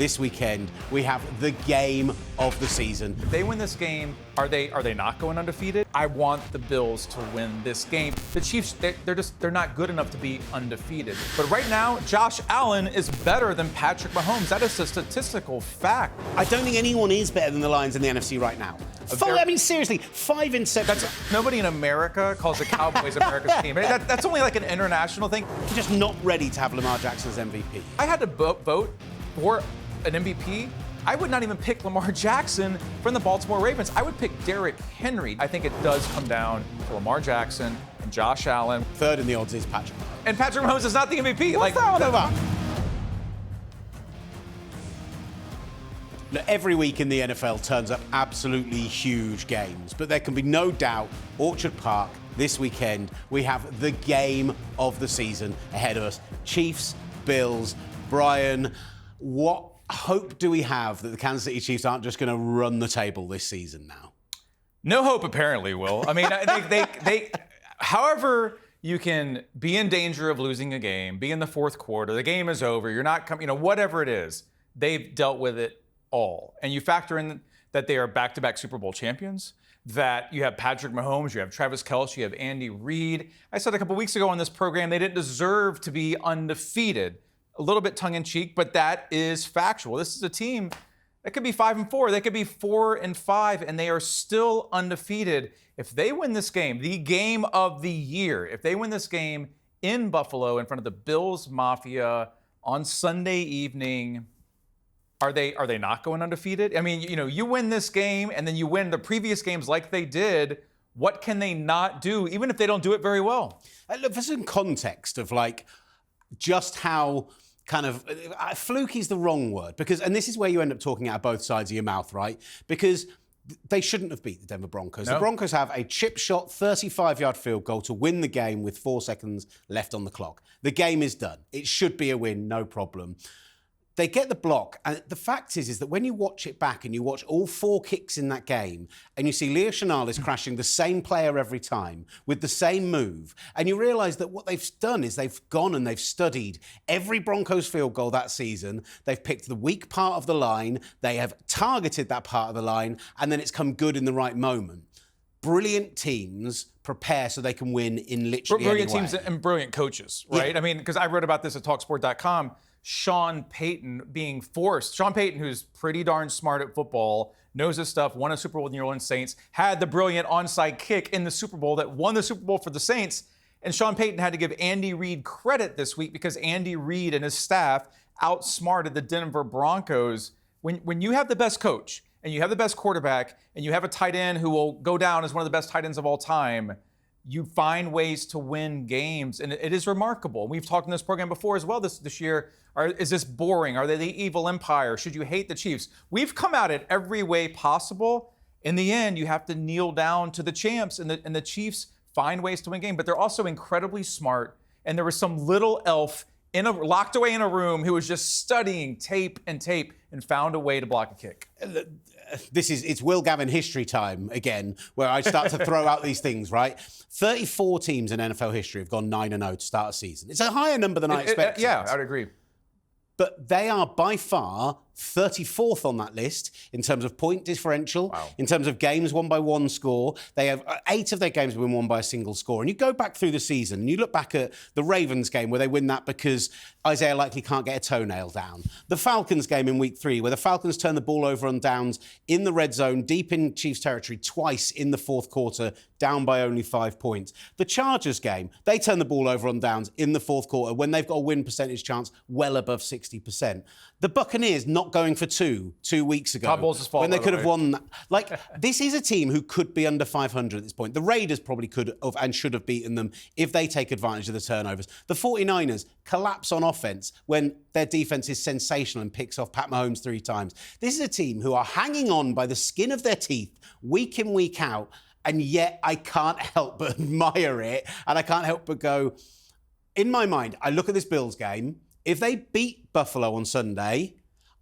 this weekend, we have the game of the season. If they win this game, are they not going undefeated? I want the Bills to win this game. The Chiefs, they're not good enough to be undefeated. But right now, Josh Allen is better than Patrick Mahomes. That is a statistical fact. I don't think anyone is better than the Lions in the NFC right now. I mean, seriously, 5 interceptions. Nobody in America calls the Cowboys America's team. That's only like an international thing. You're just not ready to have Lamar Jackson as MVP. I had to vote for an MVP. I would not even pick Lamar Jackson from the Baltimore Ravens. I would pick Derrick Henry. I think it does come down to Lamar Jackson and Josh Allen. Third in the odds is Patrick Mahomes. And Patrick Mahomes is not the MVP. What's that all about? Look, every week in the NFL turns up absolutely huge games, but there can be no doubt Orchard Park this weekend, we have the game of the season ahead of us. Chiefs, Bills, Brian, what hope do we have that the Kansas City Chiefs aren't just going to run the table this season now? No hope, apparently, Will. I mean, they however you can be in danger of losing a game, be in the fourth quarter, the game is over, you're not coming, whatever it is, they've dealt with it all. And you factor in that they are back-to-back Super Bowl champions, that you have Patrick Mahomes, you have Travis Kelce, you have Andy Reid. I said a couple weeks ago on this program they didn't deserve to be undefeated. A little bit tongue-in-cheek, but that is factual. This is a team that could be 5-4. They could be 4-5, and they are still undefeated. If they win this game, the game of the year, if they win this game in Buffalo in front of the Bills Mafia on Sunday evening, are they not going undefeated? I mean, you win this game and then you win the previous games like they did. What can they not do, even if they don't do it very well? Look, for some context of just how kind of fluky is the wrong word, and this is where you end up talking out of both sides of your mouth, right? Because they shouldn't have beat the Denver Broncos. No. The Broncos have a chip shot 35-yard field goal to win the game with 4 seconds left on the clock. The game is done. It should be a win, no problem. They get the block, and the fact is that when you watch it back and you watch all 4 kicks in that game, and you see Leo Chenal crashing the same player every time with the same move, and you realise that what they've done is they've gone and they've studied every Broncos field goal that season. They've picked the weak part of the line, they have targeted that part of the line, and then it's come good in the right moment. Brilliant teams prepare so they can win in literally brilliant any way. Teams and brilliant coaches, right? Yeah. I mean, because I wrote about this at talkSPORT.com. Sean Payton being forced. Sean Payton, who's pretty darn smart at football, knows his stuff, won a Super Bowl with the New Orleans Saints, had the brilliant onside kick in the Super Bowl that won the Super Bowl for the Saints. And Sean Payton had to give Andy Reid credit this week because Andy Reid and his staff outsmarted the Denver Broncos. When you have the best coach and you have the best quarterback and you have a tight end who will go down as one of the best tight ends of all time, you find ways to win games, and it is remarkable. We've talked in this program before as well this year. Is this boring? Are they the evil empire? Should you hate the Chiefs? We've come at it every way possible. In the end, you have to kneel down to the champs, and the Chiefs find ways to win games. But they're also incredibly smart, and there was some little elf locked away in a room who was just studying tape and found a way to block a kick. It's Will Gavin history time again, where I start to throw out these things, right? 34 teams in NFL history have gone 9-0 to start a season. It's a higher number than I expected. Yeah, I'd agree. But they are by far 34th on that list in terms of point differential, in terms of games won by one score. They have 8 of their games have been won by a single score. And you go back through the season and you look back at the Ravens game where they win that because Isaiah Likely can't get a toenail down. The Falcons game in week 3 where the Falcons turn the ball over on downs in the red zone, deep in Chiefs territory twice in the fourth quarter, down by only 5 points. The Chargers game, they turn the ball over on downs in the fourth quarter when they've got a win percentage chance well above 60%. The Buccaneers not going for 2 weeks ago. Todd Bowles' fault, when they could have won. This is a team who could be under 500 at this point. The Raiders probably could have and should have beaten them if they take advantage of the turnovers. The 49ers collapse on offense when their defense is sensational and picks off Pat Mahomes 3 times. This is a team who are hanging on by the skin of their teeth week in, week out, and yet I can't help but admire it, and I can't help but go, in my mind, I look at this Bills game. If they beat Buffalo on Sunday,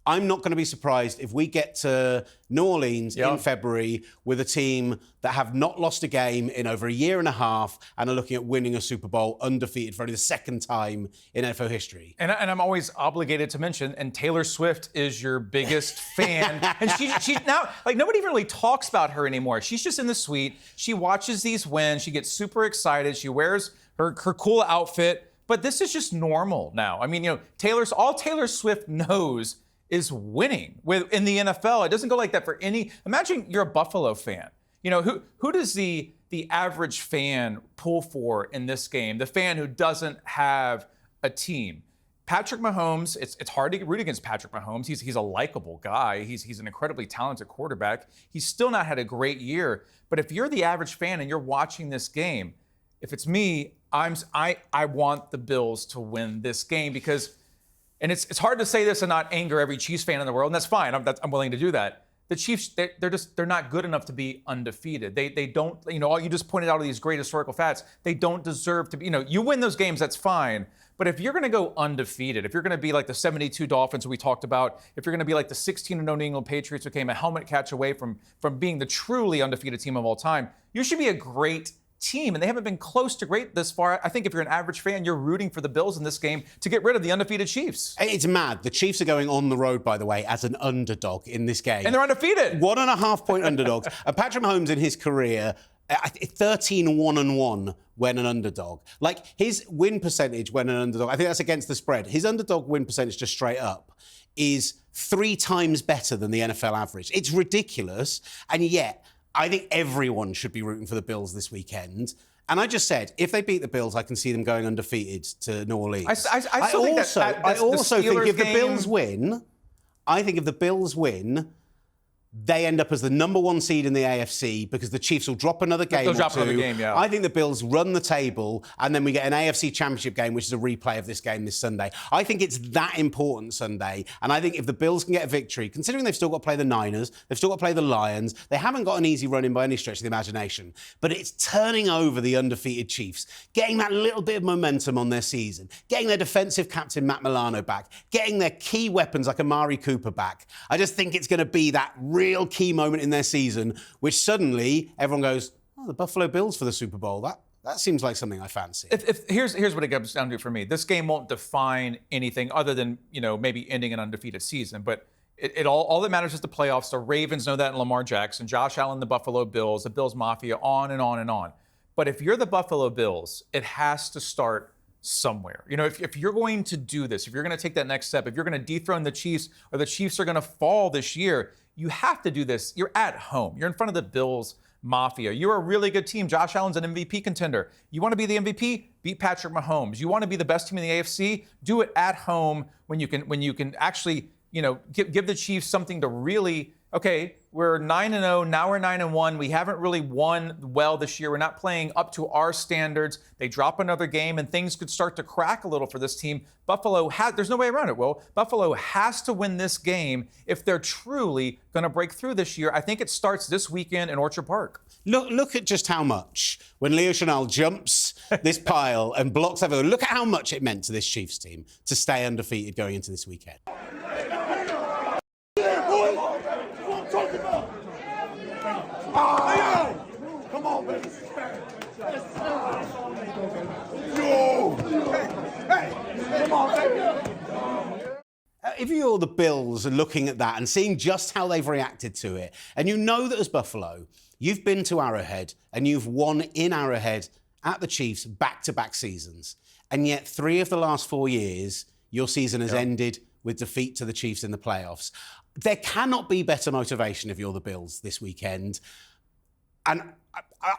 I'm not going to be surprised if we get to New Orleans in February with a team that have not lost a game in over a year and a half and are looking at winning a Super Bowl undefeated for only the second time in NFL history. And I'm always obligated to mention, and Taylor Swift is your biggest fan. And she now, like, nobody really talks about her anymore. She's just in the suite. She watches these wins. She gets super excited. She wears her cool outfit. But this is just normal now. I mean, all Taylor Swift knows is winning in the NFL. It doesn't go like that for any. Imagine you're a Buffalo fan. Who does the average fan pull for in this game? The fan who doesn't have a team. Patrick Mahomes. It's hard to root against Patrick Mahomes. He's a likable guy. He's an incredibly talented quarterback. He's still not had a great year. But if you're the average fan and you're watching this game, if it's me, I want the Bills to win this game because. And it's hard to say this and not anger every Chiefs fan in the world, and that's fine. I'm willing to do that. The Chiefs, they're not good enough to be undefeated. They don't, all you just pointed out of these great historical facts. They don't deserve to be, you win those games, that's fine. But if you're going to go undefeated, if you're going to be like the 72 Dolphins we talked about, if you're going to be like the 16-0 New England Patriots who came a helmet catch away from being the truly undefeated team of all time, you should be a great team, and they haven't been close to great this far. I think if you're an average fan, you're rooting for the Bills in this game to get rid of the undefeated Chiefs. It's mad. The Chiefs are going on the road, by the way, as an underdog in this game. And they're undefeated. 1.5-point underdogs. And Patrick Mahomes in his career, 13-1-1 when an underdog. Like, his win percentage when an underdog, I think that's against the spread. His underdog win percentage, just straight up, is 3 times better than the NFL average. It's ridiculous. And yet, I think everyone should be rooting for the Bills this weekend. And I just said, if they beat the Bills, I can see them going undefeated to New Orleans. I also think if the Bills win, they end up as the number 1 seed in the AFC because the Chiefs will drop another game. They'll drop another game, yeah. I think the Bills run the table, and then we get an AFC Championship game, which is a replay of this game this Sunday. I think it's that important Sunday, and I think if the Bills can get a victory, considering they've still got to play the Niners, they've still got to play the Lions, they haven't got an easy run in by any stretch of the imagination, but it's turning over the undefeated Chiefs, getting that little bit of momentum on their season, getting their defensive captain Matt Milano back, getting their key weapons like Amari Cooper back. I just think it's going to be that real key moment in their season, which suddenly everyone goes, oh, the Buffalo Bills for the Super Bowl. That seems like something I fancy. Here's what it comes down to for me. This game won't define anything other than, maybe ending an undefeated season. But all that matters is the playoffs. The Ravens know that, and Lamar Jackson, Josh Allen, the Buffalo Bills, the Bills Mafia, on and on and on. But if you're the Buffalo Bills, it has to start somewhere. If you're going to do this, if you're going to take that next step, if you're going to dethrone the Chiefs or the Chiefs are going to fall this year, you have to do this. You're at home. You're in front of the Bills Mafia. You're a really good team. Josh Allen's an MVP contender. You want to be the MVP? Beat Patrick Mahomes. You want to be the best team in the AFC? Do it at home when you can actually, give the Chiefs something to really, okay, we're 9-0, now we're 9-1. We haven't really won well this year. We're not playing up to our standards. They drop another game and things could start to crack a little for this team. There's no way around it, Will. Buffalo has to win this game if they're truly going to break through this year. I think it starts this weekend in Orchard Park. Look at just how much, when Leo Chenal jumps this pile and blocks everyone, look at how much it meant to this Chiefs team to stay undefeated going into this weekend. Come on, baby. Hey, come on, baby. If you're the Bills and looking at that and seeing just how they've reacted to it, and you know that as Buffalo, you've been to Arrowhead and you've won in Arrowhead at the Chiefs back-to-back seasons, and yet 3 of the last 4 years, your season has ended with defeat to the Chiefs in the playoffs. There cannot be better motivation if you're the Bills this weekend. And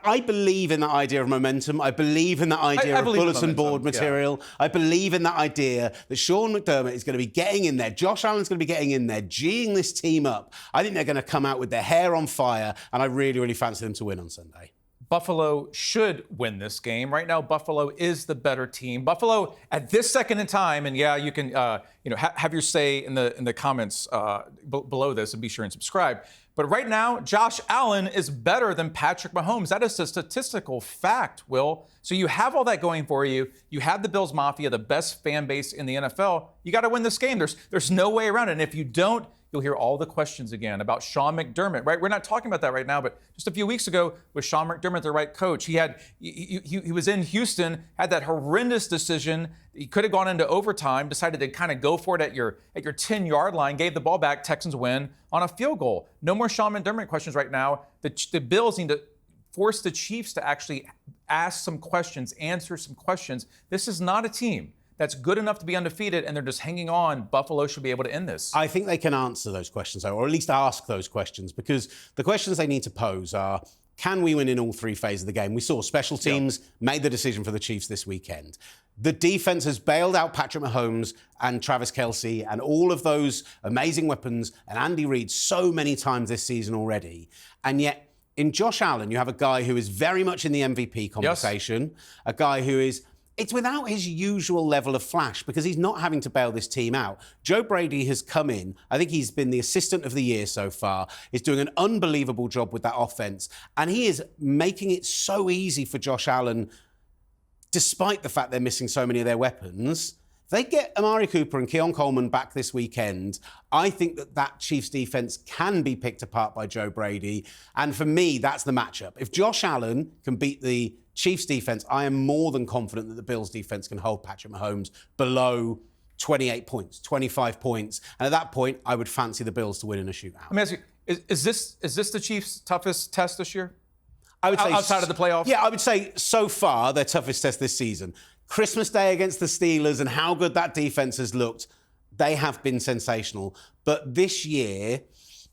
I believe in that idea of momentum. I believe in that idea of bulletin board material. Yeah. I believe in that idea that Sean McDermott is going to be getting in there. Josh Allen's going to be getting in there, G'ing this team up. I think they're going to come out with their hair on fire, and I really, really fancy them to win on Sunday. Buffalo should win this game. Right now, Buffalo is the better team. Buffalo, at this second in time, and yeah, you can have your say in the comments below this, and be sure and subscribe. But right now, Josh Allen is better than Patrick Mahomes. That is a statistical fact, Will. So you have all that going for you. You have the Bills Mafia, the best fan base in the NFL. You got to win this game. There's no way around it. And if you don't, you'll hear all the questions again about Sean McDermott, right? We're not talking about that right now, but just a few weeks ago, was Sean McDermott the right coach? He was in Houston, had that horrendous decision. He could have gone into overtime, decided to kind of go for it at your 10-yard line, gave the ball back, Texans win on a field goal. No more Sean McDermott questions right now. The Bills need to force the Chiefs to actually ask some questions, answer some questions. This is not a team that's good enough to be undefeated, and they're just hanging on. Buffalo should be able to end this. I think they can answer those questions, though, or at least ask those questions, because the questions they need to pose are, can we win in all three phases of the game? We saw special teams made the decision for the Chiefs this weekend. The defense has bailed out Patrick Mahomes and Travis Kelce and all of those amazing weapons and Andy Reid so many times this season already. And yet, in Josh Allen, you have a guy who is very much in the MVP conversation, a guy who is... It's without his usual level of flash because he's not having to bail this team out. Joe Brady has come in. I think he's been the assistant of the year so far. He's doing an unbelievable job with that offense. And he is making it so easy for Josh Allen, despite the fact they're missing so many of their weapons. If they get Amari Cooper and Keon Coleman back this weekend, I think that Chiefs defense can be picked apart by Joe Brady. And for me, that's the matchup. If Josh Allen can beat the Chiefs defense, I am more than confident that the Bills defense can hold Patrick Mahomes below 28 points, 25 points. And at that point, I would fancy the Bills to win in a shootout. Let me ask you, is this the Chiefs' toughest test this year? I would say outside of the playoffs? Yeah, I would say so far their toughest test this season. Christmas Day against the Steelers and how good that defense has looked, they have been sensational. But this year,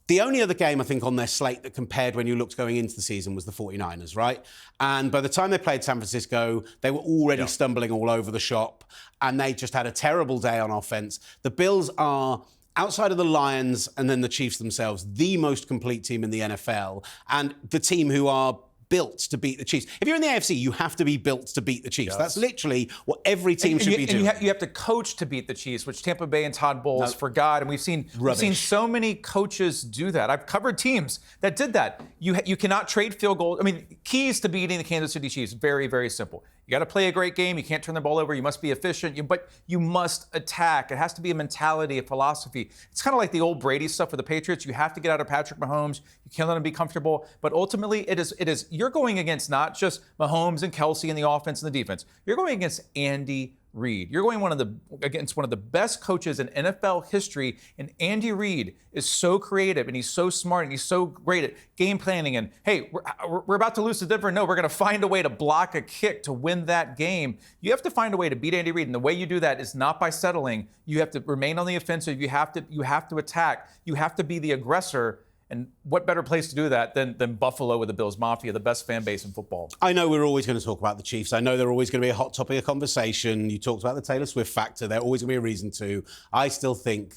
the only other game, I think, on their slate that compared when you looked going into the season was the 49ers, right? And by the time they played San Francisco, they were already stumbling all over the shop, and they just had a terrible day on offense. The Bills are, outside of the Lions and then the Chiefs themselves, the most complete team in the NFL, and the team who are built to beat the Chiefs. If you're in the AFC, you have to be built to beat the Chiefs. Yes. That's literally what every team should be doing. You have to coach to beat the Chiefs, which Tampa Bay and Todd Bowles forgot. And we've seen so many coaches do that. I've covered teams that did that. You cannot trade field goals. I mean, keys to beating the Kansas City Chiefs, very, very simple. You got to play a great game. You can't turn the ball over. You must be efficient, but you must attack. It has to be a mentality, a philosophy. It's kind of like the old Brady stuff for the Patriots. You have to get out of Patrick Mahomes. You can't let him be comfortable. But ultimately, it is. You're going against not just Mahomes and Kelce in the offense and the defense. You're going against Andy Reid. You're going against one of the best coaches in NFL history, and Andy Reid is so creative and he's so smart and he's so great at game planning. And hey, we're about to lose to Denver. No, we're going to find a way to block a kick to win that game. You have to find a way to beat Andy Reid, and the way you do that is not by settling. You have to remain on the offensive. You have to attack. You have to be the aggressor. And what better place to do that than Buffalo with the Bills Mafia, the best fan base in football? I know we're always going to talk about the Chiefs. I know they're always going to be a hot topic of conversation. You talked about the Taylor Swift factor. They're always going to be a reason to. I still think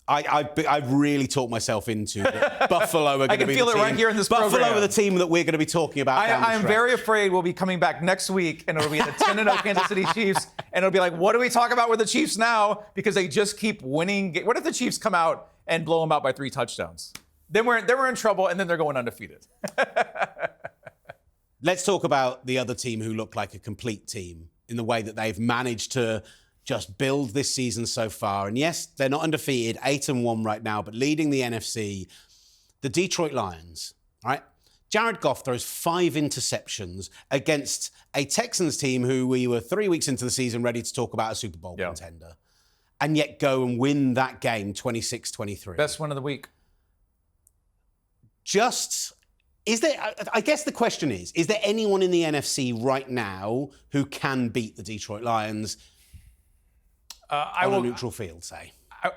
I've really talked myself into that Buffalo are going to be the team. I can feel it right here in this program. Buffalo are the team that we're going to be talking about. I am very afraid we'll be coming back next week, and it'll be the 10-0 Kansas City Chiefs, and it'll be like, what do we talk about with the Chiefs now? Because they just keep winning. What if the Chiefs come out and blow them out by 3 touchdowns? Then we're in trouble, and then they're going undefeated. Let's talk about the other team who look like a complete team in the way that they've managed to just build this season so far. And yes, they're not undefeated, 8-1 right now, but leading the NFC, the Detroit Lions, right? Jared Goff throws 5 interceptions against a Texans team who we were 3 weeks into the season ready to talk about a Super Bowl contender, and yet go and win that game 26-23. Best win of the week. I guess the question is there anyone in the NFC right now who can beat the Detroit Lions on a neutral field, say?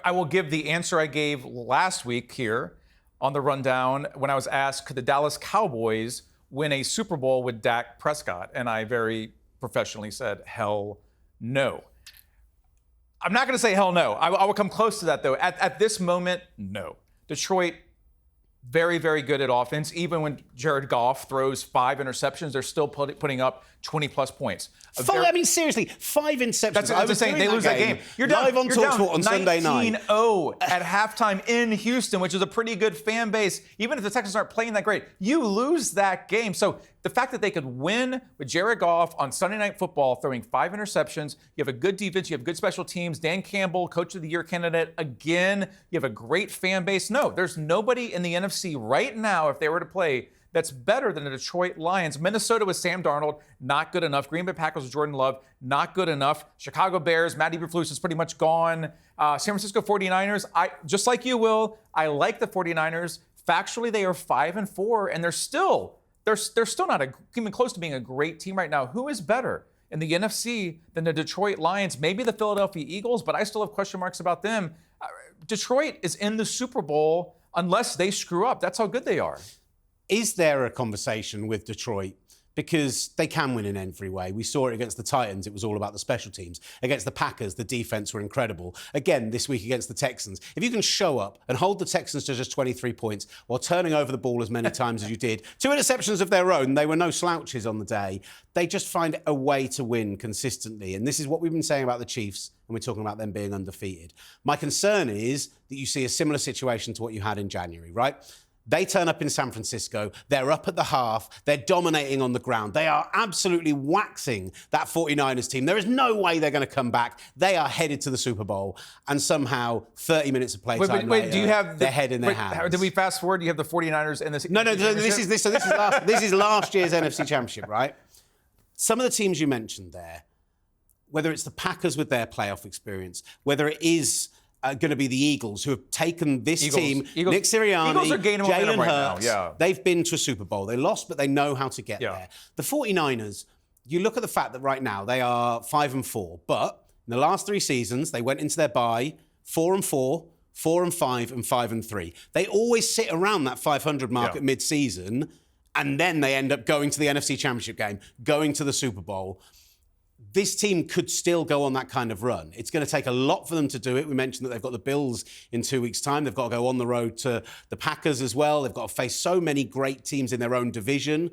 I will give the answer I gave last week here on the rundown when I was asked, could the Dallas Cowboys win a Super Bowl with Dak Prescott? And I very professionally said, hell no. I'm not going to say hell no. I will come close to that, though. At this moment, no. Detroit Very, very good at offense. Even when Jared Goff throws 5 interceptions, they're still putting up 20-plus points. I mean, seriously, 5 interceptions. That's what I was saying. They lose that game. You're live on talkSPORT on Sunday night. 19-0 at halftime in Houston, which is a pretty good fan base. Even if the Texans aren't playing that great, you lose that game. So the fact that they could win with Jared Goff on Sunday Night Football, throwing 5 interceptions, you have a good defense, you have good special teams, Dan Campbell, Coach of the Year candidate again, you have a great fan base. No, there's nobody in the NFC right now, if they were to play, that's better than the Detroit Lions. Minnesota with Sam Darnold, not good enough. Green Bay Packers with Jordan Love, not good enough. Chicago Bears, Matt Eberflus is pretty much gone. San Francisco 49ers, just like you, Will, I like the 49ers. Factually, they are 5-4, and they're still not even close to being a great team right now. Who is better in the NFC than the Detroit Lions? Maybe the Philadelphia Eagles, but I still have question marks about them. Detroit is in the Super Bowl unless they screw up. That's how good they are. Is there a conversation with Detroit? Because they can win in every way. We saw it against the Titans. It was all about the special teams. Against the Packers, the defense were incredible. Again, this week against the Texans. If you can show up and hold the Texans to just 23 points while turning over the ball as many times as you did, 2 interceptions of their own, they were no slouches on the day. They just find a way to win consistently. And this is what we've been saying about the Chiefs, and we're talking about them being undefeated. My concern is that you see a similar situation to what you had in January, right? They turn up in San Francisco. They're up at the half. They're dominating on the ground. They are absolutely waxing that 49ers team. There is no way they're going to come back. They are headed to the Super Bowl. And somehow, 30 minutes of playtime later, do you have their head in their hands. Did we fast forward? Do you have the 49ers in this? No. This is last year's NFC Championship, right? Some of the teams you mentioned there, whether it's the Packers with their playoff experience, whether it is going to be the Eagles, who have taken this team, Nick Sirianni, Jalen Hurts. They've been to a Super Bowl. They lost, but they know how to get there. The 49ers, you look at the fact that right now they are 5-4, but in the last 3 seasons, they went into their bye 4-4, 4-5, and 5-3. They always sit around that 500 mark at mid-season, and then they end up going to the NFC Championship game, going to the Super Bowl. This team could still go on that kind of run. It's going to take a lot for them to do it. We mentioned that they've got the Bills in 2 weeks' time. They've got to go on the road to the Packers as well. They've got to face so many great teams in their own division.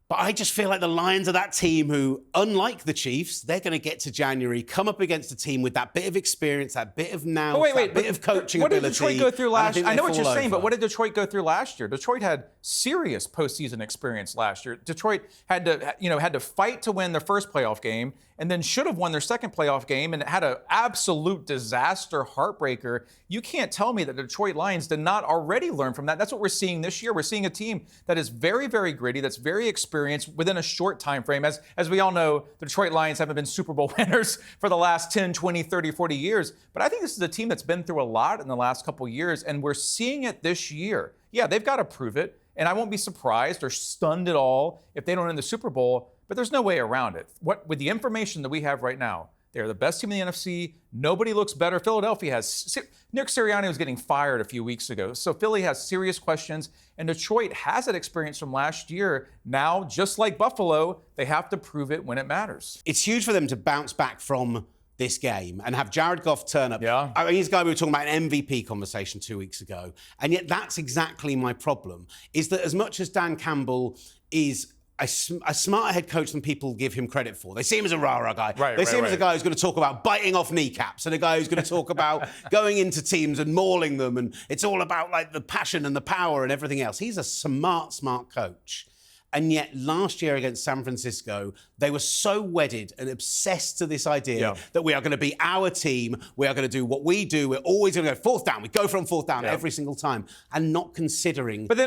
But I just feel like the Lions are that team who, unlike the Chiefs, they're going to get to January, come up against a team with that bit of experience, that bit of nous, that bit of coaching ability. What did Detroit go through last year? I know what you're saying, but what did Detroit go through last year? Detroit had serious postseason experience last year. Detroit had to fight to win their first playoff game, and then should have won their second playoff game, and had an absolute disaster heartbreaker. You can't tell me that the Detroit Lions did not already learn from that. That's what we're seeing this year. We're seeing a team that is very, very gritty, that's very experienced within a short time frame. As we all know, the Detroit Lions haven't been Super Bowl winners for the last 10, 20, 30, 40 years. But I think this is a team that's been through a lot in the last couple of years, and we're seeing it this year. Yeah, they've got to prove it, and I won't be surprised or stunned at all if they don't win the Super Bowl, but there's no way around it. With the information that we have right now, they're the best team in the NFC. Nobody looks better. Philadelphia has... Nick Sirianni was getting fired a few weeks ago, so Philly has serious questions, and Detroit has that experience from last year. Now, just like Buffalo, they have to prove it when it matters. It's huge for them to bounce back from this game and have Jared Goff turn up. Yeah. I mean, he's a guy we were talking about an MVP conversation 2 weeks ago, and yet that's exactly my problem, is that as much as Dan Campbell is a smarter head coach than people give him credit for. They see him as a rah-rah guy. They see him as a guy who's going to talk about biting off kneecaps and a guy who's going to talk about going into teams and mauling them, and it's all about like the passion and the power and everything else. He's a smart coach. And yet last year against San Francisco, they were so wedded and obsessed to this idea that we are going to be our team. We are going to do what we do. We're always going to go fourth down. We go from fourth down every single time, and not considering. But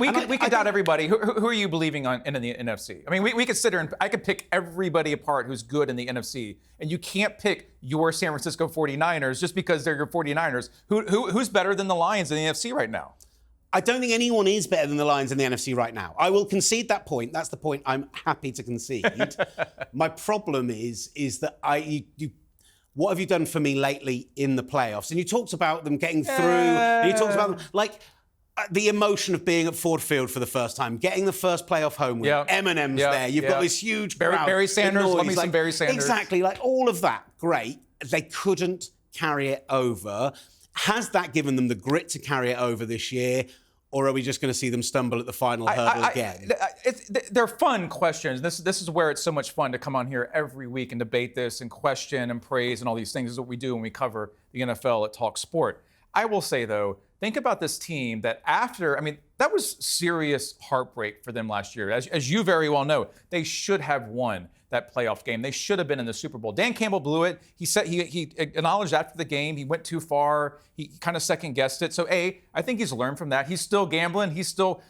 we could doubt everybody. Who are you believing in the NFC? I mean, we could sit here and I could pick everybody apart who's good in the NFC, and you can't pick your San Francisco 49ers just because they're your 49ers. Who's better than the Lions in the NFC right now? I don't think anyone is better than the Lions in the NFC right now. I will concede that point. That's the point I'm happy to concede. My problem is that what have you done for me lately in the playoffs? And you talked about them getting through. And you talked about them, like the emotion of being at Ford Field for the first time, getting the first playoff home win. Eminem's there. You've got this huge crowd. Barry Sanders. Love me some Barry Sanders. Exactly. Like all of that. Great. They couldn't carry it over. Has that given them the grit to carry it over this year? or are we just going to see them stumble at the final hurdle again? They're fun questions. This is where it's so much fun to come on here every week and debate this and question and praise and all these things. This is what we do when we cover the NFL at talkSPORT. I will say, though, think about this team that that was serious heartbreak for them last year. As you very well know, they should have won that playoff game. They should have been in the Super Bowl. Dan Campbell blew it. He said he acknowledged after the game he went too far. He kind of second-guessed it. So, I think he's learned from that. He's still gambling. He's still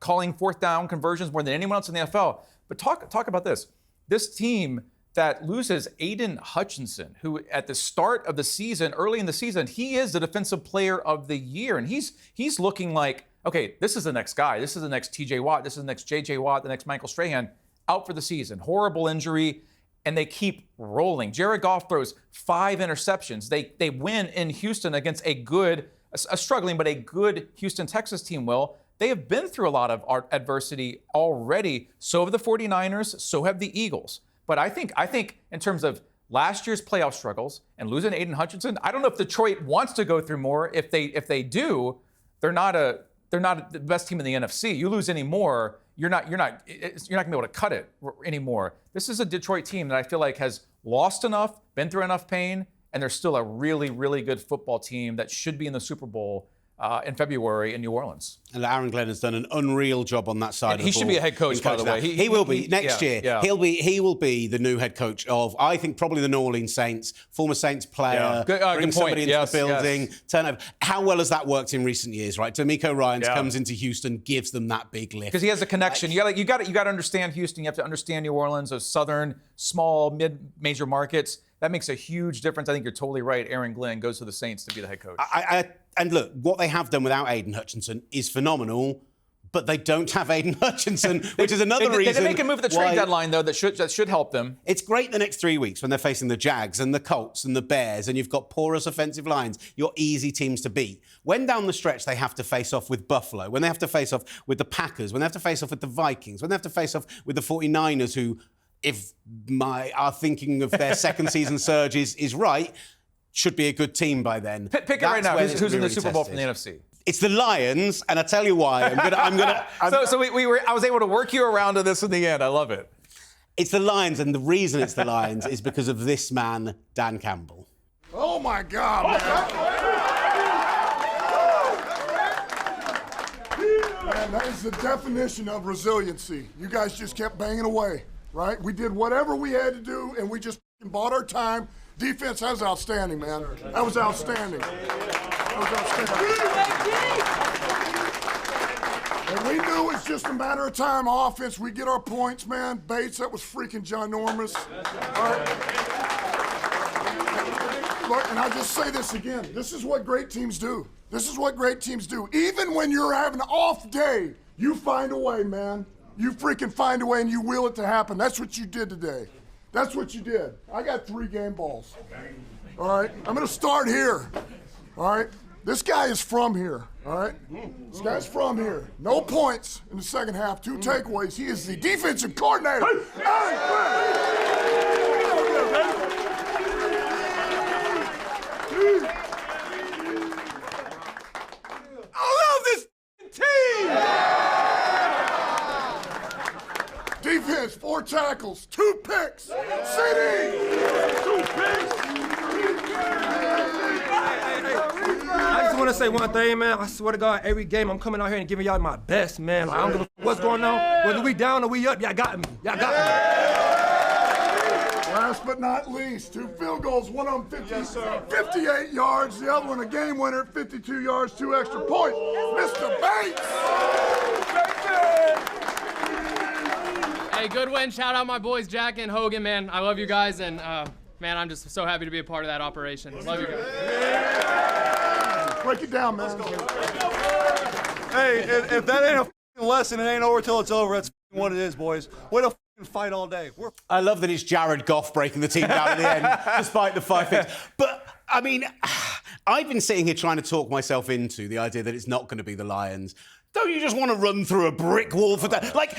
calling fourth down conversions more than anyone else in the NFL. But talk about this. This team that loses Aiden Hutchinson, who at the start of the season, early in the season, he is the defensive player of the year. And he's looking like, okay, this is the next guy. This is the next TJ Watt. This is the next JJ Watt, the next Michael Strahan. Out for the season. Horrible injury, and they keep rolling. Jared Goff throws 5 interceptions. They win in Houston against a struggling, but a good Houston Texas team, Will. They have been through a lot of adversity already. So have the 49ers, so have the Eagles. But I think in terms of last year's playoff struggles and losing Aiden Hutchinson, I don't know if Detroit wants to go through more. If they do, they're not the best team in the NFC. You lose any more, you're not gonna be able to cut it anymore. This is a Detroit team that I feel like has lost enough, been through enough pain, and they're still a really, really good football team that should be in the Super Bowl in February in New Orleans. And Aaron Glenn has done an unreal job on that side of the ball. He should be a head coach, by the way. He will be next year. Yeah. He will be the new head coach of, I think, probably the New Orleans Saints, former Saints player, bring somebody into the building, turnover. How well has that worked in recent years, right? D'Amico Ryans comes into Houston, gives them that big lift. Because he has a connection. You got to understand Houston. You have to understand New Orleans, those southern, small, mid-major markets. That makes a huge difference. I think you're totally right. Aaron Glenn goes to the Saints to be the head coach. And look, what they have done without Aiden Hutchinson is phenomenal, but they don't have Aiden Hutchinson, which is another reason. They make a move at the trade deadline, though, that should help them. It's great the next 3 weeks when they're facing the Jags and the Colts and the Bears, and you've got porous offensive lines, your easy teams to beat. When down the stretch they have to face off with Buffalo, when they have to face off with the Packers, when they have to face off with the Vikings, when they have to face off with the 49ers, who, if our thinking of their second season surge is right, should be a good team by then. Pick it right now. Who's in the Super Bowl from the NFC? It's the Lions, and I tell you why. I was able to work you around to this in the end. I love it. It's the Lions, and the reason it's the Lions is because of this man, Dan Campbell. Oh my God, man, that is the definition of resiliency. You guys just kept banging away, right? We did whatever we had to do, and we just bought our time. Defense, that was outstanding, man. That was outstanding. And we knew it's just a matter of time. Offense, we get our points, man. Bates, that was freaking ginormous. All right. Look, and I'll just say this again. This is what great teams do. This is what great teams do. Even when you're having an off day, you find a way, man. You freaking find a way and you will it to happen. That's what you did today. That's what you did. I got 3 game balls. All right? I'm going to start here. All right? This guy is from here. All right? This guy's from here. No points in the second half. 2 takeaways. He is the defensive coordinator. I love this team. Defense, 4 tackles, 2 picks. CD. 2 picks. I just want to say one thing, man. I swear to God, every game I'm coming out here and giving y'all my best, man. Like, I don't give a f- what's going on. Whether we down or we up, y'all got me. Y'all got me. Last but not least, 2 field goals, one of them 58 yards, the other one a game winner, 52 yards, 2 extra points. Mr. Bates. Hey, good win. Shout out my boys, Jack and Hogan, man. I love you guys, and man, I'm just so happy to be a part of that operation. Love you guys. Break it down, man. Hey, if that ain't a lesson, it ain't over till it's over. That's what it is, boys. Way to fight all day. I love that it's Jared Goff breaking the team down at the end, despite the 5 picks. But, I mean, I've been sitting here trying to talk myself into the idea that it's not going to be the Lions. Don't you just want to run through a brick wall for that? Like,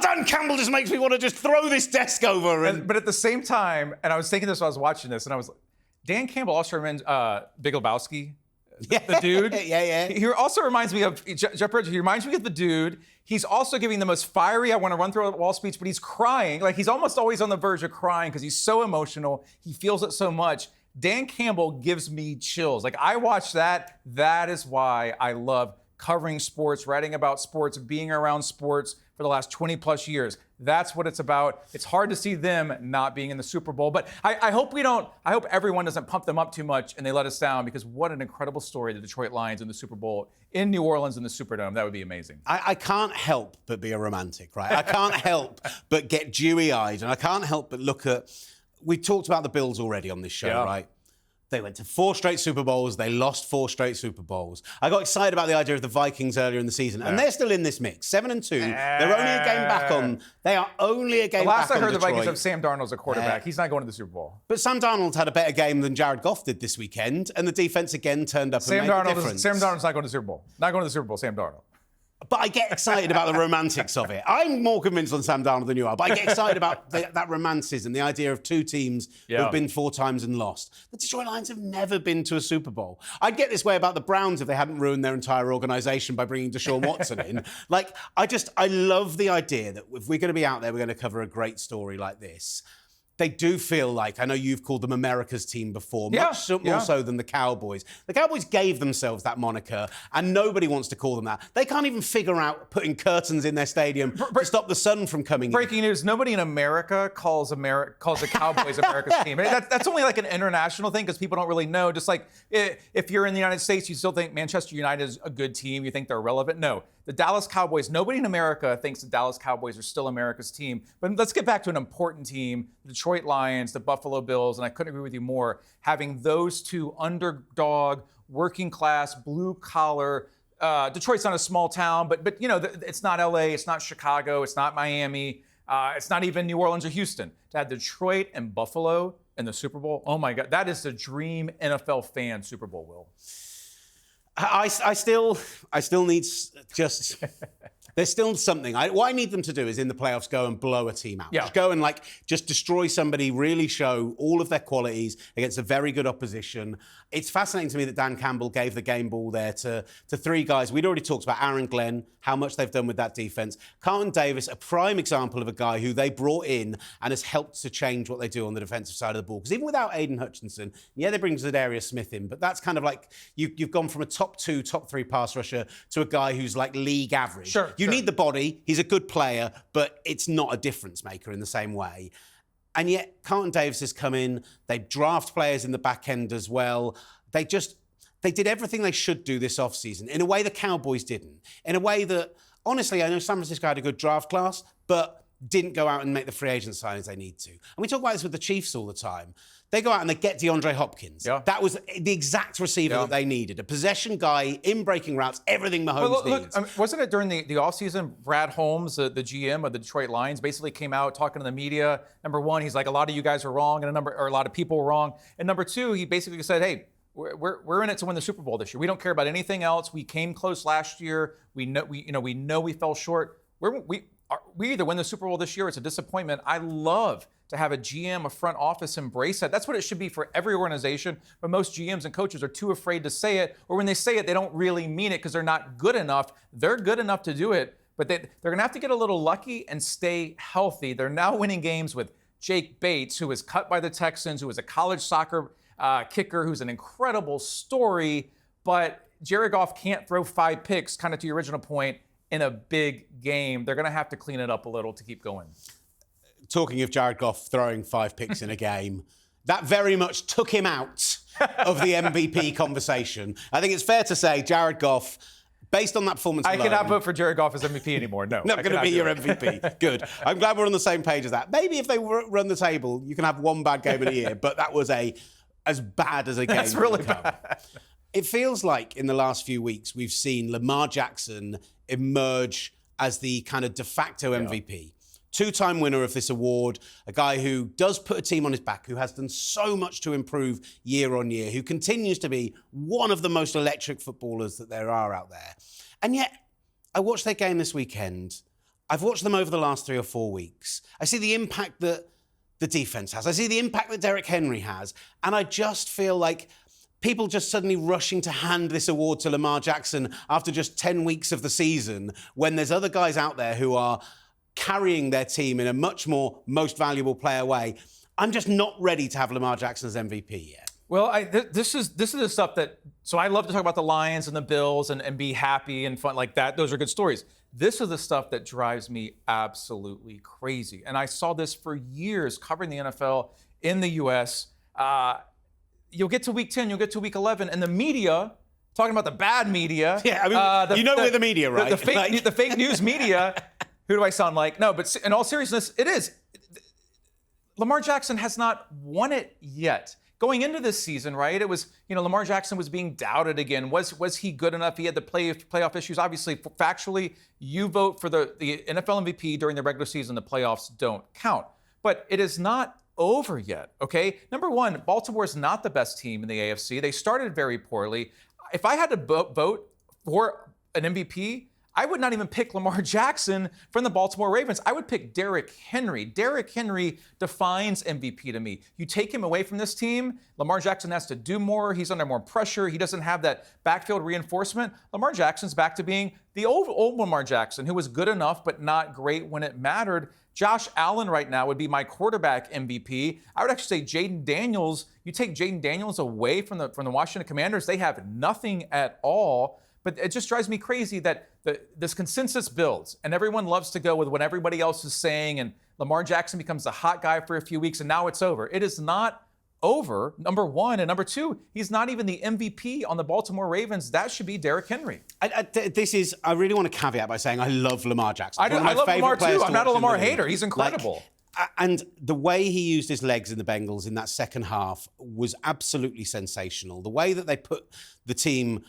Dan Campbell just makes me want to just throw this desk over. But at the same time, and I was thinking this while I was watching this, and I was like, Dan Campbell also reminds Big Lebowski. the dude. Yeah. He also reminds me of Jeff Bridges. He reminds me of the dude. He's also giving the most fiery, I want to run through a wall speech, but he's crying. Like, he's almost always on the verge of crying because he's so emotional. He feels it so much. Dan Campbell gives me chills. Like, I watch that. That is why I love covering sports, writing about sports, being around sports for the last 20 plus years. That's what it's about. It's hard to see them not being in the Super Bowl, but I hope everyone doesn't pump them up too much and they let us down, because what an incredible story, the Detroit Lions in the Super Bowl in New Orleans in the Superdome. That would be amazing. I can't help but be a romantic, right? I can't help but get dewy-eyed, and I can't help but look at, we talked about the Bills already on this show, right? They went to 4 straight Super Bowls. They lost 4 straight Super Bowls. I got excited about the idea of the Vikings earlier in the season, and they're still in this mix. 7-2. They're only a game back on. They are only a game back on Last I heard, the Detroit. Vikings have Sam Darnold as a quarterback. He's not going to the Super Bowl. But Sam Darnold had a better game than Jared Goff did this weekend, and the defense again turned up and made a difference. Sam Darnold's not going to the Super Bowl. Not going to the Super Bowl, Sam Darnold. But I get excited about the romantics of it. I'm more convinced on Sam Darnold than you are, but I get excited about that romanticism, the idea of 2 teams who've been 4 times and lost. The Detroit Lions have never been to a Super Bowl. I'd get this way about the Browns if they hadn't ruined their entire organisation by bringing Deshaun Watson in. Like, I love the idea that if we're going to be out there, we're going to cover a great story like this. They do feel like, I know you've called them America's team before, much more so than the Cowboys. The Cowboys gave themselves that moniker, and nobody wants to call them that. They can't even figure out putting curtains in their stadium to stop the sun from coming in. Breaking news, nobody in America calls the Cowboys America's team. That's only like an international thing because people don't really know. Just like if you're in the United States, you still think Manchester United is a good team. You think they're relevant. No. The Dallas Cowboys, nobody in America thinks the Dallas Cowboys are still America's team. But let's get back to an important team, the Detroit Lions, the Buffalo Bills, and I couldn't agree with you more, having those 2 underdog, working class, blue collar. Detroit's not a small town, but you know, it's not LA, it's not Chicago, it's not Miami, it's not even New Orleans or Houston. To have Detroit and Buffalo in the Super Bowl, oh my God, that is the dream NFL fan Super Bowl, Will. I still need just. There's still something. What I need them to do is in the playoffs go and blow a team out. Yeah. Just go and just destroy somebody, really show all of their qualities against a very good opposition. It's fascinating to me that Dan Campbell gave the game ball there to 3 guys. We'd already talked about AREN Glenn, how much they've done with that defense. Carlton Davis, a prime example of a guy who they brought in and has helped to change what they do on the defensive side of the ball. Because even without Aiden Hutchinson, they bring Zadarius Smith in, but that's kind of like you've gone from a top 2, top 3 pass rusher to a guy who's like league average. Sure. You need the body. He's a good player, but it's not a difference maker in the same way. And yet, Carlton Davis has come in. They draft players in the back end as well. They did everything they should do this offseason in a way the Cowboys didn't. In a way that, honestly, I know San Francisco had a good draft class, but didn't go out and make the free agent signings they need to. And we talk about this with the Chiefs all the time. They go out and they get DeAndre Hopkins. Yeah. That was the exact receiver that they needed. A possession guy in breaking routes, everything Mahomes needs. Look, wasn't it during the offseason, Brad Holmes, the GM of the Detroit Lions, basically came out talking to the media. Number 1, he's like, a lot of you guys are wrong, and a lot of people were wrong. And number 2, he basically said, hey, we're in it to win the Super Bowl this year. We don't care about anything else. We came close last year. We know we fell short. We either win the Super Bowl this year or it's a disappointment. I love to have a GM, a front office embrace that. That's what it should be for every organization, but most GMs and coaches are too afraid to say it, or when they say it, they don't really mean it because they're not good enough. They're good enough to do it, but they're going to have to get a little lucky and stay healthy. They're now winning games with Jake Bates, who was cut by the Texans, who was a college soccer kicker, who's an incredible story, but Jared Goff can't throw 5 picks, kind of to your original point, in a big game. They're going to have to clean it up a little to keep going. Talking of Jared Goff throwing 5 picks in a game, that very much took him out of the MVP conversation. I think it's fair to say Jared Goff, based on that performance alone, I cannot vote for Jared Goff as MVP anymore, no. Not going to be your MVP. Good. I'm glad we're on the same page as that. Maybe if they run the table, you can have 1 bad game in a year, but that was as bad as a game. That's really bad. It feels like in the last few weeks, we've seen Lamar Jackson emerge as the kind of de facto MVP. 2-time winner of this award, a guy who does put a team on his back, who has done so much to improve year on year, who continues to be one of the most electric footballers that there are out there. And yet, I watched their game this weekend. I've watched them over the last 3 or 4 weeks. I see the impact that the defense has. I see the impact that Derrick Henry has. And I just feel like people just suddenly rushing to hand this award to Lamar Jackson after just 10 weeks of the season, when there's other guys out there who are carrying their team in a much more most valuable player way. I'm just not ready to have Lamar Jackson as MVP yet. Well, this is the stuff that, so I love to talk about the Lions and the Bills and be happy and fun like that. Those are good stories. This is the stuff that drives me absolutely crazy. And I saw this for years covering the NFL in the U.S. You'll get to week 10, you'll get to week 11, and the media, talking about the bad media. Yeah, I mean, we're the media, right? The fake news media. Who do I sound like? No, but in all seriousness, it is. Lamar Jackson has not won it yet. Going into this season, right, it was, Lamar Jackson was being doubted again. Was he good enough? He had the playoff issues. Obviously, factually, you vote for the NFL MVP during the regular season, the playoffs don't count. But it is not over yet, okay? Number one, Baltimore is not the best team in the AFC. They started very poorly. If I had to vote for an MVP, I would not even pick Lamar Jackson from the Baltimore Ravens. I would pick Derrick Henry. Derrick Henry defines MVP to me. You take him away from this team, Lamar Jackson has to do more. He's under more pressure. He doesn't have that backfield reinforcement. Lamar Jackson's back to being the old Lamar Jackson, who was good enough but not great when it mattered. Josh Allen right now would be my quarterback MVP. I would actually say Jaden Daniels. You take Jaden Daniels away from the Washington Commanders, they have nothing at all. But it just drives me crazy that this consensus builds, and everyone loves to go with what everybody else is saying, and Lamar Jackson becomes the hot guy for a few weeks, and now it's over. It is not over, number one. And number two, he's not even the MVP on the Baltimore Ravens. That should be Derrick Henry. I really want to caveat by saying I love Lamar Jackson. I love Lamar too. I'm not a Lamar hater. He's incredible. And the way he used his legs in the Bengals in that second half was absolutely sensational. The way that they put the team...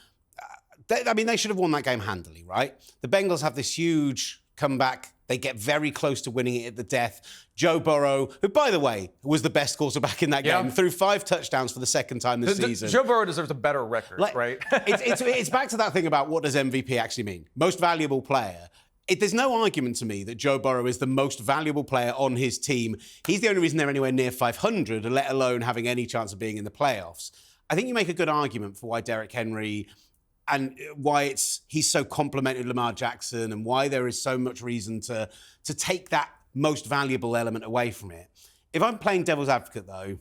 they should have won that game handily, right? The Bengals have this huge comeback. They get very close to winning it at the death. Joe Burrow, who, by the way, was the best quarterback in that game, threw 5 touchdowns for the second time this season. Joe Burrow deserves a better record, right? It's back to that thing about what does MVP actually mean? Most valuable player. There's no argument to me that Joe Burrow is the most valuable player on his team. He's the only reason they're anywhere near 500, let alone having any chance of being in the playoffs. I think you make a good argument for why Derrick Henry... and why he's so complimented Lamar Jackson, and why there is so much reason to take that most valuable element away from it. If I'm playing devil's advocate, though,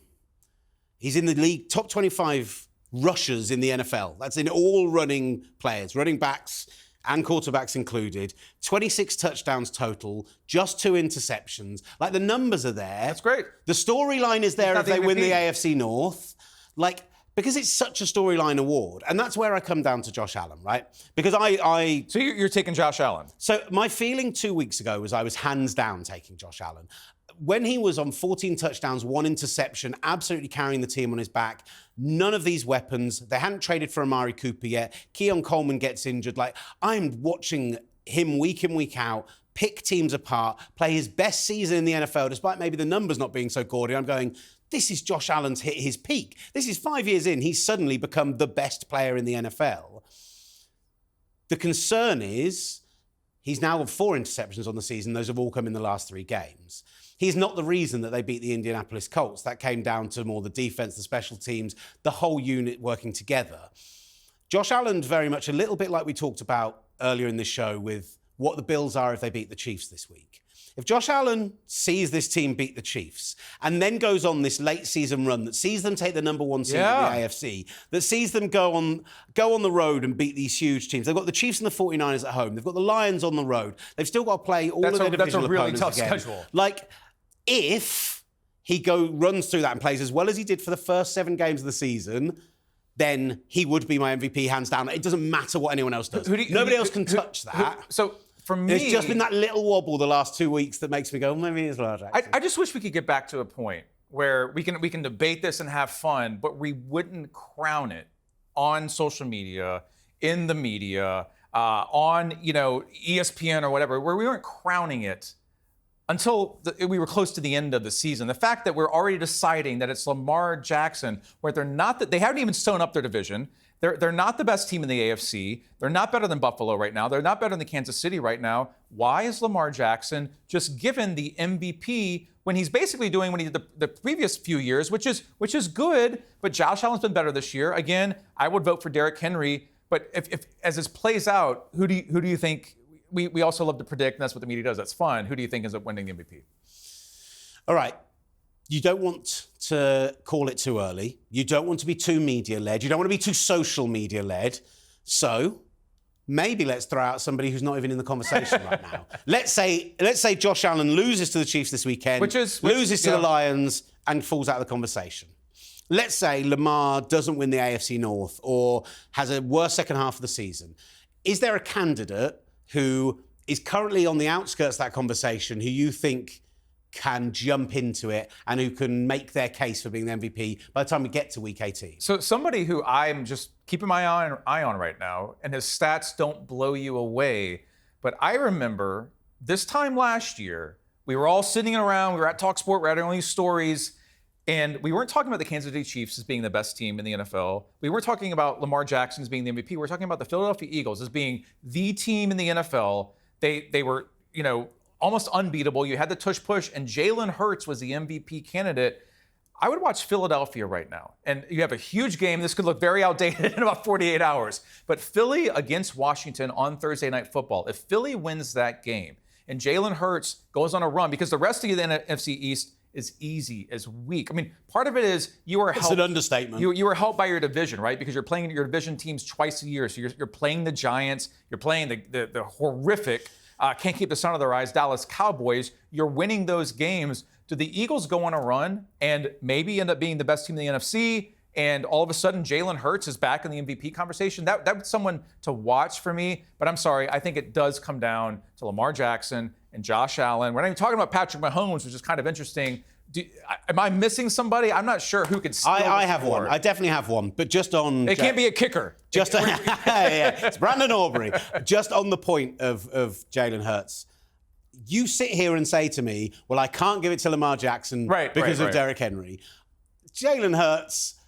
he's in the league top 25 rushers in the NFL. That's in all running players, running backs and quarterbacks included. 26 touchdowns total, just 2 interceptions. The numbers are there. That's great. The storyline is there if they win the AFC North. Because it's such a storyline award. And that's where I come down to Josh Allen, right? Because So you're taking Josh Allen? So my feeling 2 weeks ago was I was hands down taking Josh Allen. When he was on 14 touchdowns, 1 interception, absolutely carrying the team on his back, none of these weapons, they hadn't traded for Amari Cooper yet, Keon Coleman gets injured. I'm watching him week in, week out, pick teams apart, play his best season in the NFL, despite maybe the numbers not being so gaudy. I'm going... this is Josh Allen's hit his peak. This is 5 years in. He's suddenly become the best player in the NFL. The concern is he's now got 4 interceptions on the season. Those have all come in the last 3 games. He's not the reason that they beat the Indianapolis Colts. That came down to more the defense, the special teams, the whole unit working together. Josh Allen's very much a little bit like we talked about earlier in this show with what the Bills are if they beat the Chiefs this week. If Josh Allen sees this team beat the Chiefs and then goes on this late season run that sees them take the number 1 seed in the AFC, that sees them go on the road and beat these huge teams. They've got the Chiefs and the 49ers at home. They've got the Lions on the road. They've still got to play all of their divisional opponents again. That's a really tough schedule. If he runs through that and plays as well as he did for the first 7 games of the season, then he would be my MVP hands down. It doesn't matter what anyone else does. Nobody else can touch that. So for me, it's just been that little wobble the last 2 weeks that makes me go, maybe it's Lamar Jackson. I just wish we could get back to a point where we can debate this and have fun, but we wouldn't crown it on social media, in the media, on ESPN or whatever, where we weren't crowning it until we were close to the end of the season. The fact that we're already deciding that it's Lamar Jackson, where they haven't even sewn up their division. They're not the best team in the AFC. They're not better than Buffalo right now. They're not better than Kansas City right now. Why is Lamar Jackson just given the MVP when he's basically doing what he did the previous few years, which is good. But Josh Allen's been better this year. Again, I would vote for Derrick Henry. But if as this plays out, who do you think? We also love to predict, and that's what the media does. That's fun. Who do you think ends up winning the MVP? All right. You don't want to call it too early. You don't want to be too media-led. You don't want to be too social media-led. So maybe let's throw out somebody who's not even in the conversation right now. Let's say Josh Allen loses to the Chiefs this weekend, loses to the Lions, and falls out of the conversation. Let's say Lamar doesn't win the AFC North or has a worse second half of the season. Is there a candidate who is currently on the outskirts of that conversation who you think can jump into it and who can make their case for being the MVP by the time we get to week 18? So somebody who I'm just keeping my eye on right now, and his stats don't blow you away, but I remember this time last year, we were all sitting around, we were at talkSPORT, we were writing all these stories, and we weren't talking about the Kansas City Chiefs as being the best team in the NFL. We weren't talking about Lamar Jackson as being the MVP. We were talking about the Philadelphia Eagles as being the team in the NFL. They were, almost unbeatable. You had the tush push, and Jalen Hurts was the MVP candidate. I would watch Philadelphia right now. And you have a huge game. This could look very outdated in about 48 hours. But Philly against Washington on Thursday Night Football. If Philly wins that game and Jalen Hurts goes on a run, because the rest of the NFC East is easy as weak. I mean, part of it is you are helped. It's an understatement. You were helped by your division, right? Because you're playing your division teams twice a year. So you're playing the Giants. You're playing the horrific, can't keep the sun out of their eyes, Dallas Cowboys. You're winning those games. Do the Eagles go on a run and maybe end up being the best team in the NFC, and all of a sudden Jalen Hurts is back in the MVP conversation? That's someone to watch for me. But I'm sorry, I think it does come down to Lamar Jackson and Josh Allen. We're not even talking about Patrick Mahomes, which is kind of interesting. Am I missing somebody? I'm not sure who could steal I have one. I definitely have one. But just on... It can't be a kicker. It's Brandon Aubrey. Just on the point of Jalen Hurts. You sit here and say to me, well, I can't give it to Lamar Jackson because of Derrick Henry. Jalen Hurts,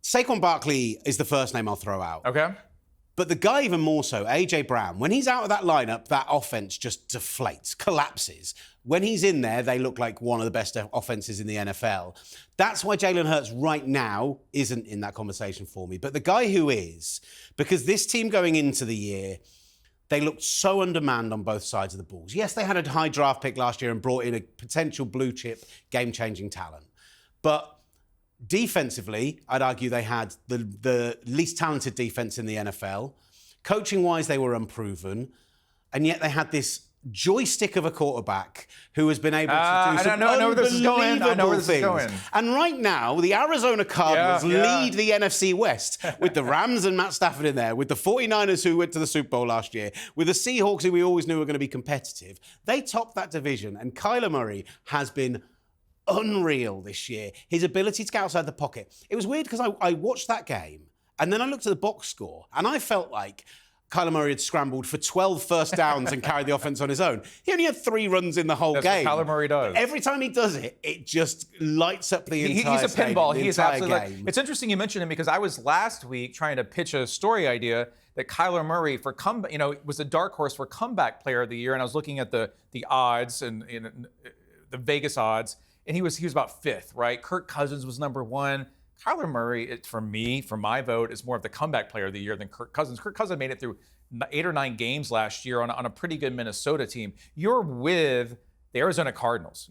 Saquon Barkley is the first name I'll throw out. Okay. But the guy even more so, A.J. Brown, when he's out of that lineup, that offense just deflates, collapses. When he's in there, they look like one of the best offenses in the NFL. That's why Jalen Hurts right now isn't in that conversation for me. But the guy who is, because this team going into the year, they looked so undermanned on both sides of the balls. Yes, they had a high draft pick last year and brought in a potential blue chip, game-changing talent. But defensively, I'd argue they had the least talented defense in the NFL. Coaching-wise, they were unproven. And yet they had this joystick of a quarterback who has been able to do some unbelievable things. And right now, the Arizona Cardinals lead the NFC West with the Rams and Matt Stafford in there, with the 49ers who went to the Super Bowl last year, with the Seahawks who we always knew were going to be competitive. They topped that division, and Kyler Murray has been unreal this year. His ability to get outside the pocket. It was weird because I watched that game, and then I looked at the box score, and I felt like Kyler Murray had scrambled for 12 first downs and carried the offense on his own. He only had 3 runs in the whole game. That's what Kyler Murray does. Every time he does it, it just lights up the entire He's a pinball. Stadium, He's absolutely. It's interesting you mentioned him because I was last week trying to pitch a story idea that Kyler Murray was a dark horse for comeback player of the year, and I was looking at the odds and the Vegas odds, and he was about 5th, right? Kirk Cousins was number 1. Kyler Murray, for my vote, is more of the comeback player of the year than Kirk Cousins. Kirk Cousins made it through 8 or 9 games last year on a pretty good Minnesota team. You're with the Arizona Cardinals.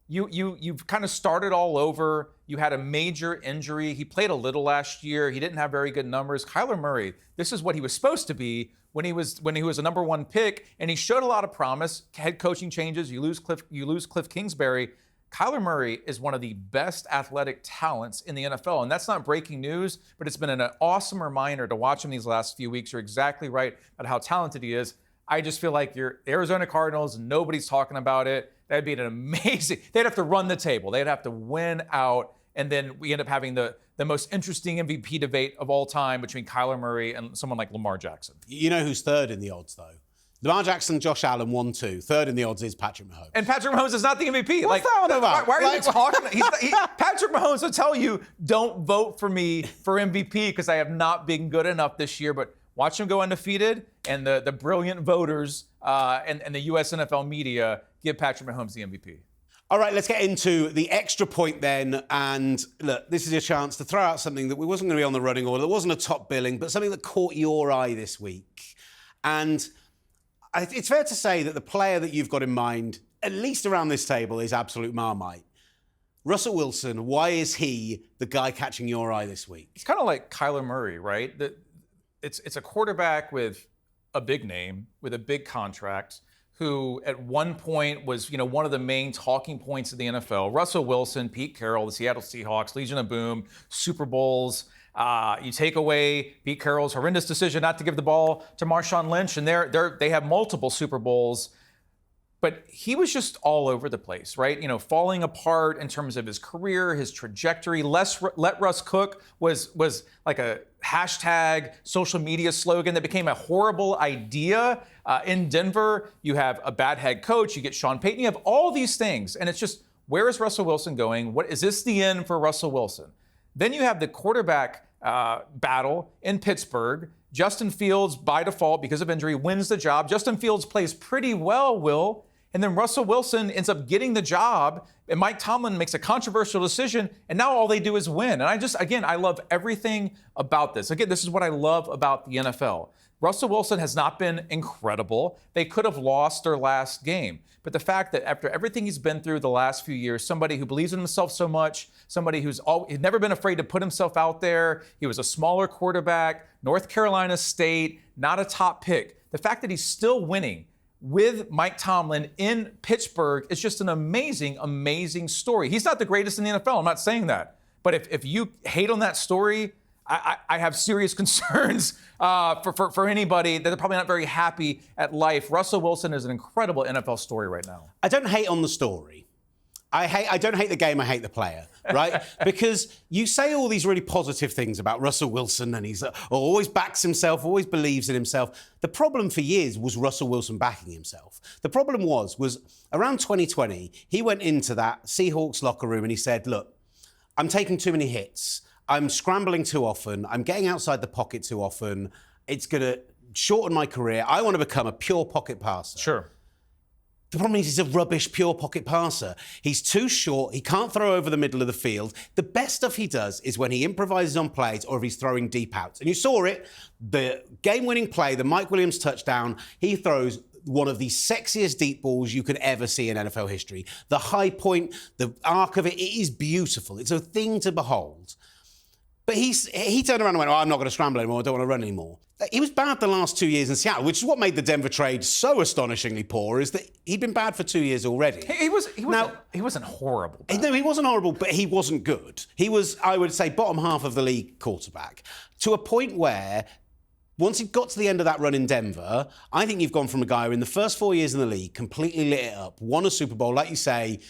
You've kind of started all over. You had a major injury. He played a little last year. He didn't have very good numbers. Kyler Murray, this is what he was supposed to be when he was a number 1 pick, and he showed a lot of promise. Head coaching changes. You lose Cliff Kingsbury. Kyler Murray is one of the best athletic talents in the NFL, and that's not breaking news, but it's been an awesome reminder to watch him these last few weeks. You're exactly right about how talented he is. I just feel like you're Arizona Cardinals, nobody's talking about it. That'd be an amazing, they'd have to run the table. They'd have to win out, and then we end up having the most interesting MVP debate of all time between Kyler Murray and someone like Lamar Jackson. You know who's 3rd in the odds, though? Lamar Jackson, Josh Allen, 1-2. 3rd in the odds is Patrick Mahomes. And Patrick Mahomes is not the MVP. What's that all about? Why are you talking? Patrick Mahomes will tell you, don't vote for me for MVP because I have not been good enough this year. But watch him go undefeated, and the brilliant voters and the U.S. NFL media give Patrick Mahomes the MVP. All right, let's get into the extra point then. And look, this is a chance to throw out something that we wasn't going to be on the running order, that wasn't a top billing, but something that caught your eye this week. And it's fair to say that the player that you've got in mind, at least around this table, is absolute Marmite. Russell Wilson, why is he the guy catching your eye this week? It's kind of like Kyler Murray, right? It's a quarterback with a big name, with a big contract, who at one point was, one of the main talking points of the NFL. Russell Wilson, Pete Carroll, the Seattle Seahawks, Legion of Boom, Super Bowls. You take away Pete Carroll's horrendous decision not to give the ball to Marshawn Lynch, and they have multiple Super Bowls. But he was just all over the place, right? Falling apart in terms of his career, his trajectory. Let Russ cook was like a hashtag social media slogan that became a horrible idea in Denver. You have a bad head coach. You get Sean Payton. You have all these things. And it's just, where is Russell Wilson going? Is this the end for Russell Wilson? Then you have the quarterback battle in Pittsburgh. Justin Fields, by default, because of injury, wins the job. Justin Fields plays pretty well, Will. And then Russell Wilson ends up getting the job, and Mike Tomlin makes a controversial decision, and now all they do is win. And I love everything about this. Again, this is what I love about the NFL. Russell Wilson has not been incredible. They could have lost their last game. But the fact that after everything he's been through the last few years, somebody who believes in himself so much, somebody he's never been afraid to put himself out there, he was a smaller quarterback, North Carolina State, not a top pick. The fact that he's still winning with Mike Tomlin in Pittsburgh is just an amazing, amazing story. He's not the greatest in the NFL. I'm not saying that. But if you hate on that story, I have serious concerns for anybody that they're probably not very happy at life. Russell Wilson is an incredible NFL story right now. I don't hate on the story. I don't hate the game, I hate the player, right? Because you say all these really positive things about Russell Wilson, and he's always backs himself, always believes in himself. The problem for years was Russell Wilson backing himself. The problem was around 2020, he went into that Seahawks locker room and he said, look, I'm taking too many hits. I'm scrambling too often. I'm getting outside the pocket too often. It's going to shorten my career. I want to become a pure pocket passer. Sure. The problem is he's a rubbish pure pocket passer. He's too short. He can't throw over the middle of the field. The best stuff he does is when he improvises on plays or if he's throwing deep outs. And you saw it, the game-winning play, the Mike Williams touchdown, he throws one of the sexiest deep balls you could ever see in NFL history. The high point, the arc of it is beautiful. It's a thing to behold. But he turned around and went, I'm not going to scramble anymore. I don't want to run anymore. He was bad the last 2 years in Seattle, which is what made the Denver trade so astonishingly poor, is that he'd been bad for 2 years already. He wasn't horrible. No, he wasn't horrible, but he wasn't good. He was, I would say, bottom half of the league quarterback, to a point where once he got to the end of that run in Denver, I think you've gone from a guy who in the first 4 years in the league completely lit it up, won a Super Bowl, like you say,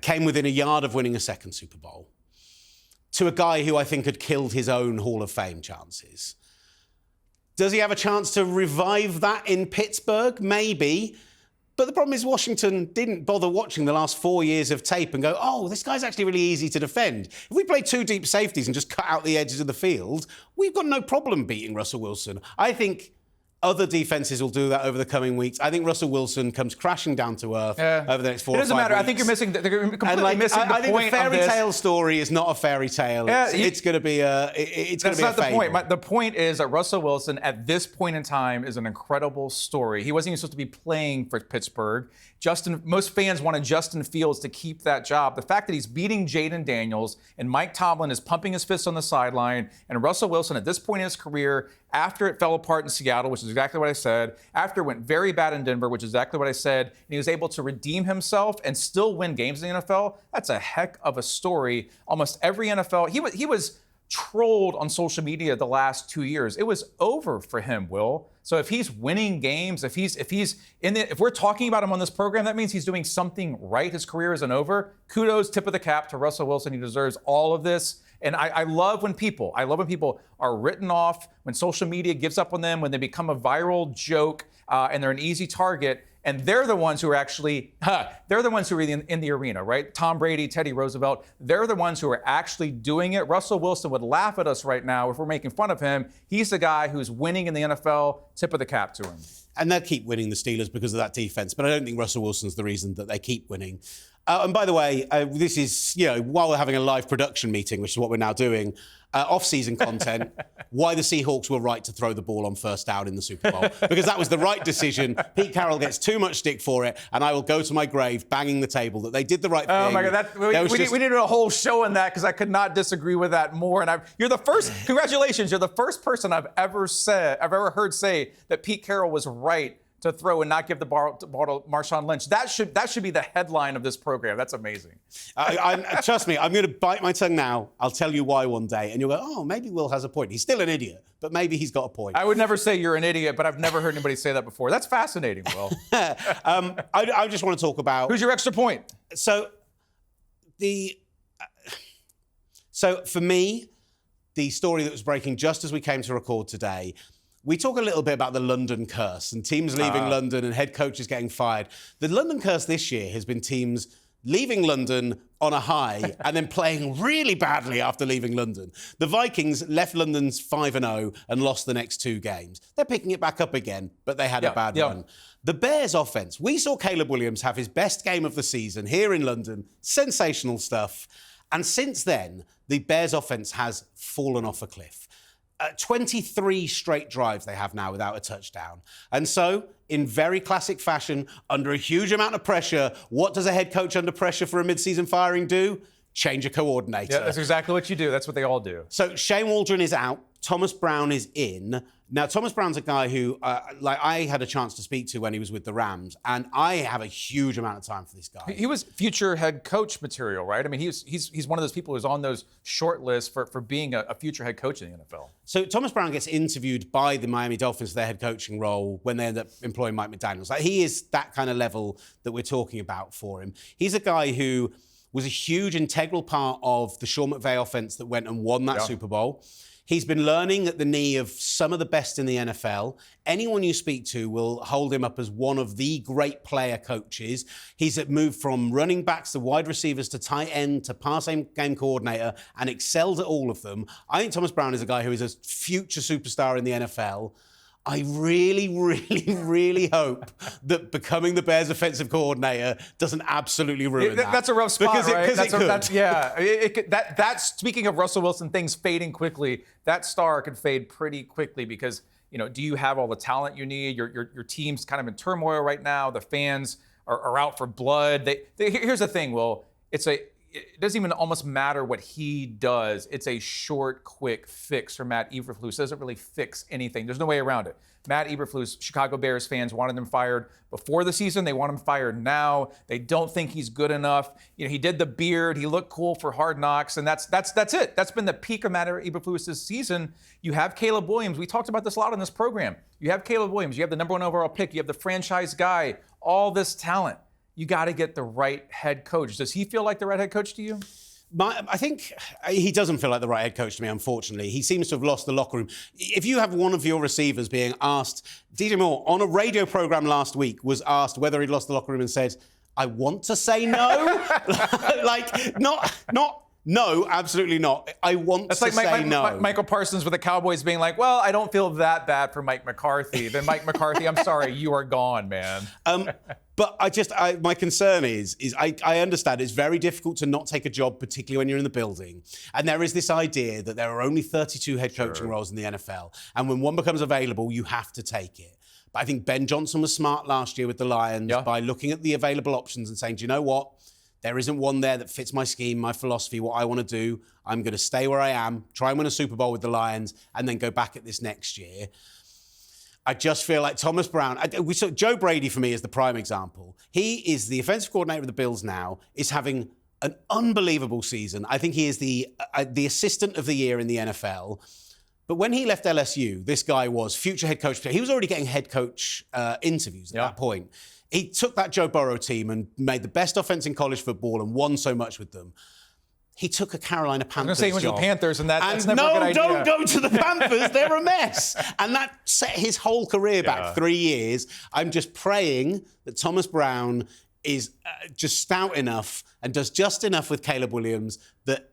came within a yard of winning a second Super Bowl, to a guy who I think had killed his own Hall of Fame chances. Does he have a chance to revive that in Pittsburgh? Maybe. But the problem is Washington didn't bother watching the last 4 years of tape and go, oh, this guy's actually really easy to defend. If we play two deep safeties and just cut out the edges of the field, we've got no problem beating Russell Wilson. I think other defenses will do that over the coming weeks. I think Russell Wilson comes crashing down to earth over the next 4 or 5 weeks. It doesn't matter. I think you're completely missing the point. I think the fairy tale story is not a fairy tale. Yeah, it's going to be a That's not the point. The point is that Russell Wilson, at this point in time, is an incredible story. He wasn't even supposed to be playing for Pittsburgh. Most fans wanted Justin Fields to keep that job. The fact that he's beating Jaden Daniels and Mike Tomlin is pumping his fist on the sideline, and Russell Wilson, at this point in his career, after it fell apart in Seattle, which is exactly what I said, after it went very bad in Denver, which is exactly what I said, and he was able to redeem himself and still win games in the NFL, that's a heck of a story. Almost every NFL, he was trolled on social media the last 2 years. It was over for him, Will. So if he's winning games, if we're talking about him on this program, that means he's doing something right. His career isn't over. Kudos, tip of the cap to Russell Wilson. He deserves all of this. And I love when people are written off, when social media gives up on them, when they become a viral joke and they're an easy target. And they're the ones who are actually, they're the ones who are in the arena, right? Tom Brady, Teddy Roosevelt, they're the ones who are actually doing it. Russell Wilson would laugh at us right now if we're making fun of him. He's the guy who's winning in the NFL. Tip of the cap to him. And they'll keep winning, the Steelers, because of that defense. But I don't think Russell Wilson's the reason that they keep winning. And by the way, this is, while we're having a live production meeting, which is what we're now doing, off-season content, why the Seahawks were right to throw the ball on first down in the Super Bowl. Because that was the right decision. Pete Carroll gets too much stick for it, and I will go to my grave banging the table that they did the right thing. Oh, my God. We needed a whole show on that because I could not disagree with that more. And you're the first, congratulations, you're the first person I've ever heard say that Pete Carroll was right to throw and not give the ball to Marshawn Lynch. That should be the headline of this program. That's amazing. Trust me, I'm going to bite my tongue now. I'll tell you why one day. And you'll go, oh, maybe Will has a point. He's still an idiot, but maybe he's got a point. I would never say you're an idiot, but I've never heard anybody say that before. That's fascinating, Will. I just want to talk about... Who's your extra point? So for me, the story that was breaking just as we came to record today, we talk a little bit about the London curse and teams leaving London and head coaches getting fired. The London curse this year has been teams leaving London on a high and then playing really badly after leaving London. The Vikings left London's 5-0 and lost the next 2 games. They're picking it back up again, but they had a bad run. The Bears offense, we saw Caleb Williams have his best game of the season here in London. Sensational stuff. And since then, the Bears offense has fallen off a cliff. 23 straight drives they have now without a touchdown. And so, in very classic fashion, under a huge amount of pressure, what does a head coach under pressure for a mid-season firing do? Change a coordinator. Yeah, that's exactly what you do. That's what they all do. So Shane Waldron is out. Thomas Brown is in. Now, Thomas Brown's a guy who, I had a chance to speak to when he was with the Rams, and I have a huge amount of time for this guy. He was future head coach material, right? I mean, he's one of those people who's on those short lists for being a future head coach in the NFL. So Thomas Brown gets interviewed by the Miami Dolphins for their head coaching role when they end up employing Mike McDaniels. Like, he is that kind of level that we're talking about for him. He's a guy who was a huge integral part of the Sean McVay offense that went and won that Super Bowl. He's been learning at the knee of some of the best in the NFL. Anyone you speak to will hold him up as one of the great player coaches. He's moved from running backs to wide receivers to tight end to pass game coordinator and excelled at all of them. I think Thomas Brown is a guy who is a future superstar in the NFL. I really, really, really hope that becoming the Bears' offensive coordinator doesn't absolutely ruin that. That's a rough spot, right? Because it could. That's speaking of Russell Wilson, things fading quickly. That star could fade pretty quickly because, do you have all the talent you need? Your team's kind of in turmoil right now. The fans are out for blood. Here's the thing, Will. It doesn't even almost matter what he does. It's a short, quick fix for Matt Eberflus. It doesn't really fix anything. There's no way around it. Matt Eberflus, Chicago Bears fans wanted him fired before the season. They want him fired now. They don't think he's good enough. He did the beard. He looked cool for Hard Knocks, and that's it. That's been the peak of Matt Eberflus this season. You have Caleb Williams. We talked about this a lot on this program. You have Caleb Williams. You have the number 1 overall pick. You have the franchise guy. All this talent. You got to get the right head coach. Does he feel like the right head coach to you? I think he doesn't feel like the right head coach to me, unfortunately. He seems to have lost the locker room. If you have one of your receivers being asked, DJ Moore, on a radio program last week, was asked whether he'd lost the locker room and said, I want to say no. No, absolutely not. I want to say no. Michael Parsons with the Cowboys being like, well, I don't feel that bad for Mike McCarthy. Then Mike McCarthy, I'm sorry, you are gone, man. But my concern is I understand it's very difficult to not take a job, particularly when you're in the building. And there is this idea that there are only 32 head coaching roles in the NFL. And when one becomes available, you have to take it. But I think Ben Johnson was smart last year with the Lions by looking at the available options and saying, do you know what? There isn't one there that fits my scheme, my philosophy, what I want to do. I'm going to stay where I am, try and win a Super Bowl with the Lions, and then go back at this next year. I just feel like Thomas Brown, Joe Brady for me is the prime example. He is the offensive coordinator of the Bills now, is having an unbelievable season. I think he is the assistant of the year in the NFL. But when he left LSU, this guy was future head coach. He was already getting head coach interviews at that point. He took that Joe Burrow team and made the best offense in college football and won so much with them. He took a Carolina Panthers job. I was going to say he went to the Panthers, and that's never a good idea. No, don't go to the Panthers. They're a mess. And that set his whole career back 3 years. I'm just praying that Thomas Brown is just stout enough and does just enough with Caleb Williams that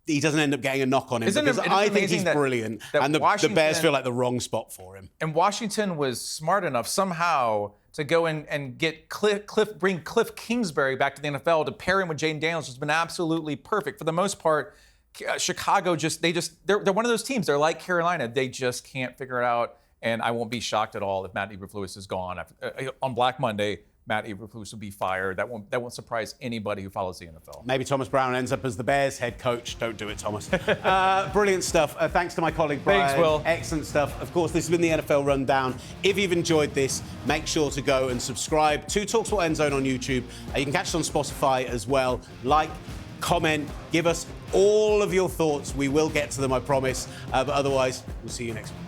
he doesn't end up getting a knock on him, Isn't because it I think amazing he's that- brilliant, that and the Bears Washington- feel like the wrong spot for him. And Washington was smart enough somehow to go in and get bring Cliff Kingsbury back to the NFL to pair him with Jaden Daniels, which has been absolutely perfect. For the most part, Chicago they're one of those teams. They're like Carolina. They just can't figure it out. And I won't be shocked at all if Matt Eberflus is gone on Black Monday. Matt Eberflus will be fired. That won't surprise anybody who follows the NFL. Maybe Thomas Brown ends up as the Bears head coach. Don't do it, Thomas. Brilliant stuff. Thanks to my colleague Brian. Thanks, Will. Excellent stuff. Of course, this has been the NFL Rundown. If you've enjoyed this, make sure to go and subscribe to talkSPORT Endzone on YouTube. You can catch us on Spotify as well. Like, comment, give us all of your thoughts. We will get to them, I promise. But otherwise, we'll see you next week.